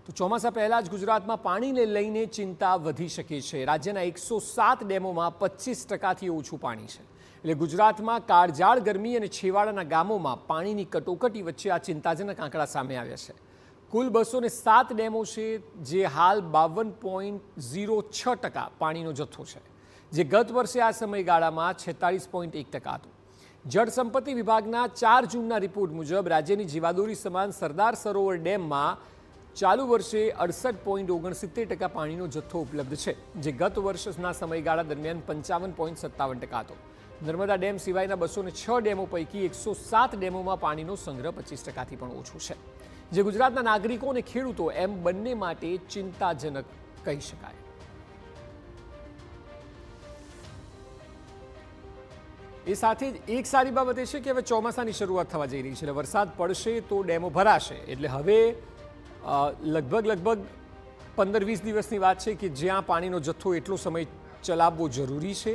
તો ચોમાસા પહેલા જ ગુજરાતમાં પાણીને લઈને ચિંતા વધી શકે છે। રાજ્યના 107 ડેમોમાં 25%થી ઓછું પાણી છે। એટલે ગુજરાતમાં કાળઝાળ ગરમી અને છેવાડાના ગામોમાં પાણીની કટોકટી વચ્ચે આ ચિંતાજનક આંકડા સામે આવ્યા છે। કુલ 207 ડેમો છે, જે હાલ 52.06% પાણીનો જથ્થો છે, જે ગત વર્ષે આ સમયગાળામાં 46.1% હતો। જળ સંપત્તિ વિભાગના 4 જૂનના રિપોર્ટ મુજબ રાજ્યની જીવાદોરી સમાન સરદાર સરોવર ડેમમાં ચાલુ વર્ષે 68.69% પાણીનો જથ્થો ઉપલબ્ધ છે, જે ગત વર્ષના સમયગાળા દરમિયાન 55.57% હતો। નર્મદા ડેમ સિવાયના 206 ડેમો પૈકી 107 ડેમોમાં પાણીનો સંગ્રહ 25%થી પણ ઓછો છે, જે ગુજરાતના નાગરિકો અને ખેડૂતો એમ બંને માટે ચિંતાજનક કહી શકાય। એ સાથે જ એક સારી બાબત એ છે કે હવે ચોમાસાની શરૂઆત થવા જઈ રહી છે। વરસાદ પડશે તો ડેમો ભરાશે, એટલે હવે લગભગ 15-20 દિવસની વાત છે કે જ્યાં પાણીનો જથ્થો એટલો સમય ચલાવવો જરૂરી છે।